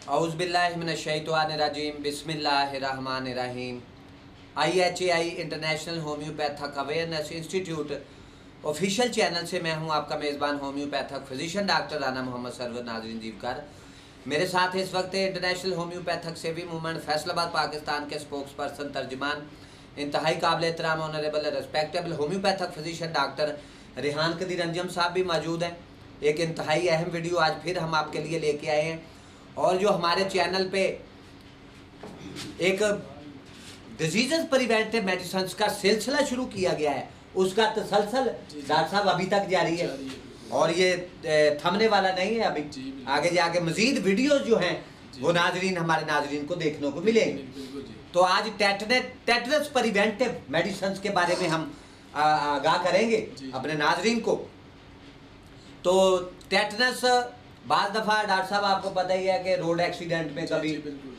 औज़ुबिल्लाहिमिनश्शैतानिर्रजीम बिस्मिल्लाहिर्रहमानिर्रहीम। IHAI international homeopathic awareness institute official channel से मैं हूं आपका मेज़बान homeopathic physician doctor Rana Mohammad Sarwar नाज़रीन जीवकार। मेरे साथ इस वक्त इंटरनेशनल होम्योपैथिक सेवी मूवमेंट फैसलाबाद पाकिस्तान के स्पोक्स पर्सन तर्जमान इंतहाई काबिल एहतराम honourable respectable homeopathic physician doctor Rehan Qadeer Anjum sahab भी मौजूद हैं। एक इंतहाई अहम वीडियो आज फिर हम आपके लिए लेके आए हैं और जो हमारे चैनल पे एक डिजीज़ प्रिवेंटिव मेडिसिन का सिलसिला शुरू किया गया है उसका तसलसल डॉक्टर साहब अभी तक जारी है और ये थमने वाला नहीं है। अभी आगे जाके मजीद वीडियोस जो हैं वो हमारे नाजरीन को देखने को मिलेंगे। तो आज टेटनस प्रिवेंटिव मेडिसिन के बारे में हम आगाह करेंगे अपने नाजरीन को। तो टेटनस बाज़ दफ़ा डॉक्टर साहब आपको पता ही है कि रोड एक्सीडेंट में कभी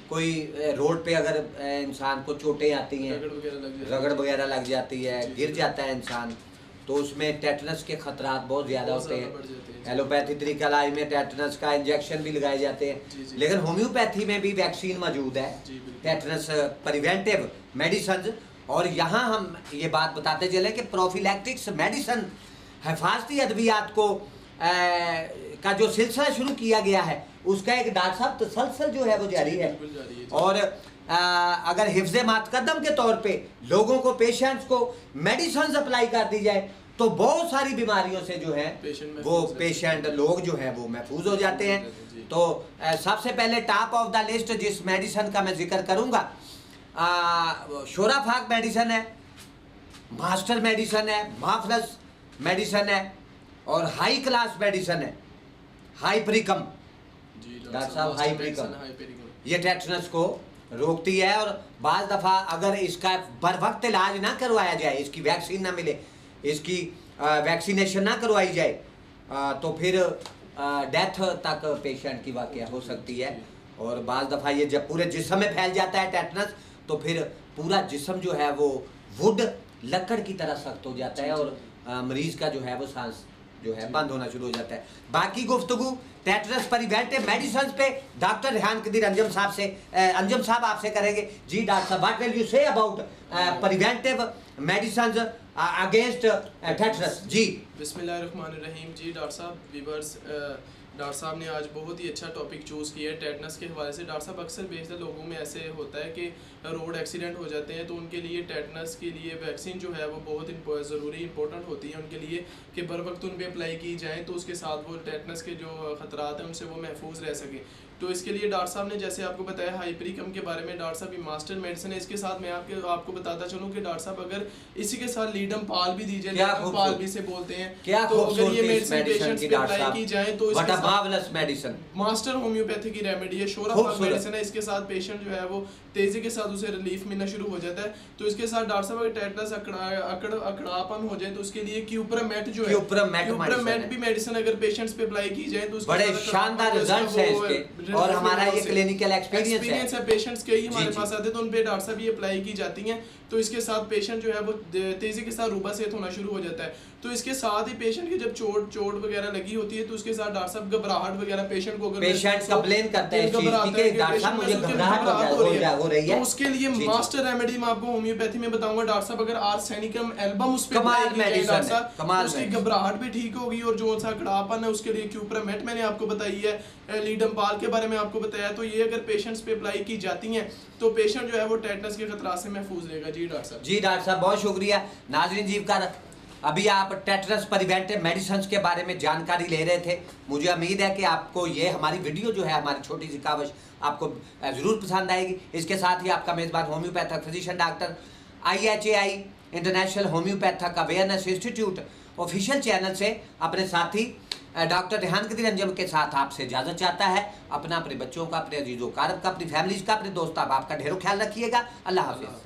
कोई रोड पे अगर इंसान को चोटें आती हैं, रगड़ वगैरह लग जाती है, गिर जाता है इंसान, तो उसमें टेटनस के खतरात बहुत ज़्यादा होते हैं। एलोपैथी तरीका इलाज में टेटनस का इंजेक्शन भी लगाए जाते हैं, लेकिन होम्योपैथी में भी वैक्सीन मौजूद है टेटनस प्रिवेंटिव मेडिसिन। और यहाँ हम ये बात बताते चले कि प्रोफिलैक्टिक्स मेडिसिन हिफाजती अद्वियात को का जो सिलसिला शुरू किया गया है उसका एक डॉक्टर साहब तसलसल जो है वो जारी है। और अगर हिफ्ज़े मातकदम के तौर पे लोगों को, पेशेंट्स को मेडिसिन अप्लाई कर दी जाए तो बहुत सारी बीमारियों से जो है वो पेशेंट लोग जो है वो महफूज हो जाते हैं। तो सबसे पहले टॉप ऑफ द लिस्ट जिस मेडिसिन का मैं जिक्र करूँगा, शोराफाक मेडिसिन है, मास्टर मेडिसिन है, माफलस मेडिसिन है और हाई क्लास मेडिसिन है हाइपरिकम। डॉक्टर साहब हाइपरिकम ये टेटनस को रोकती है और बाज़ दफ़ा अगर इसका बर वक्त इलाज ना करवाया जाए, इसकी वैक्सीन ना मिले, इसकी वैक्सीनेशन ना करवाई जाए तो फिर डेथ तक पेशेंट की वाक़या हो सकती है। और बाज़ दफ़ा ये जब पूरे जिस्म में फैल जाता है टेटनस तो फिर पूरा जिस्म जो है वो वुड लकड़ की तरह सख्त हो जाता है और मरीज़ का जो है वो सांस जो है बंद होना शुरू हो जाता है। बाकी गुफ्तगू टेटनस प्रिवेंटिव मेडिसिन पे डॉक्टर रेहान कदीर अंजम साहब से अंजम साहब आपसे करेंगे। जी डॉक्टर साहब, what will you say about preventive medicine against tetanus? जी बिस्मिल्लाहिर्रहमानिर्रहीम। जी डॉक्टर साहब, वीवर्स, डॉक्टर साहब ने आज बहुत ही अच्छा टॉपिक चूज़ किया है टेटनस के हवाले से। डॉक्टर साहब, अक्सर बेशतर लोगों में ऐसे होता है कि रोड एक्सीडेंट हो जाते हैं तो उनके लिए टेटनस के लिए वैक्सीन जो है वो बहुत ज़रूरी इंपॉर्टेंट होती है उनके लिए कि बर वक्त उन पर अप्लाई की जाए तो उसके साथ वो टेटनस के जो ख़तरात हैं उनसे वो महफूज रह सके। तो इसके लिए डॉक्टर साहब ने जैसे आपको बताया हाइपरिकम के बारे में, डॉक्टर साहब ये मास्टर मेडिसिन है। इसके साथ मैं आपको बताता चलूँ कि डॉक्टर साहब अगर इसी के साथ लीडम पाल भी दी जाए, लीडम पाल भी से बोलते हैं, तो अगर ये मेडिसिन पेशेंट्स पे अप्लाई की जाए तो मेडिसिन मास्टर होम्योपैथी की रेमेडी है, शोराफाक मेडिसिन है। इसके साथ पेशेंट जो है वो तेजी के साथ उसे रिलीफ मिलना शुरू हो जाता है। तो इसके साथ डॉक्टर साहब अगर टेटनस अकड़ापन हो जाए तो उसके लिए क्यूप्रमेट जो है, क्यूप्रमेट भी मेडिसिन अगर पेशेंट्स पे अप्लाई की जाए तो बड़े शानदार रिजल्ट्स हैं इसके और हमारा ये क्लिनिकल एक्सपीरियंस है। पेशेंट्स के ही हमारे पास आते हैं तो उन पे डॉक्टर साहब ये अप्लाई की जाती हैं तो इसके साथ पेशेंट जो है वो तेजी के साथ रूबा सेहत होना शुरू हो जाता है। तो इसके साथ ही पेशेंट की जब चोट वगैरह लगी होती है तो उसके साथ डॉक्टर साहब घबराहट वगैरह पेशेंट को, अगर पेशेंट कंप्लेन करते हैं डॉक्टर साहब मुझे घबराहट हो रही है, तो उसके लिए मास्टर रेमेडी मैं आपको होम्योपैथी में बताऊंगा। डॉक्टर साहब अगर आर्सेनिकम एल्बम उस पे उसकी घबराहट भी ठीक होगी और जो सा कड़ापन है उसके लिए क्यूप्रमेट मैंने आपको बताई है, लीडम पाल के बारे में आपको बताया। तो ये अगर पेशेंट्स पे अप्लाई की जाती हैं तो पेशेंट जो है वो टेटनस के खतरा से महफूज रहेगा। जी डॉक्टर साहब। जी डॉक्टर साहब, बहुत शुक्रिया। नाज़रीन जीवकार, अभी आप टेटनस प्रिवेंटिव मेडिसिन के बारे में जानकारी ले रहे थे। मुझे उम्मीद है कि आपको ये हमारी वीडियो जो है, हमारी छोटी सी कावश आपको ज़रूर पसंद आएगी। इसके साथ ही आपका मेज़बान homeopathic physician doctor IHAI international homeopathic awareness institute official channel से अपने साथी डॉक्टर रेहान कदीर अंजम के साथ आपसे इजाज़त चाहता है। अपने बच्चों का, अपने अजीज़ों कारब का, अपनी फैमिलीज़ का, अपने दोस्त अहबाब का ढेरों ख्याल रखिएगा। अल्लाह हाफ़िज़।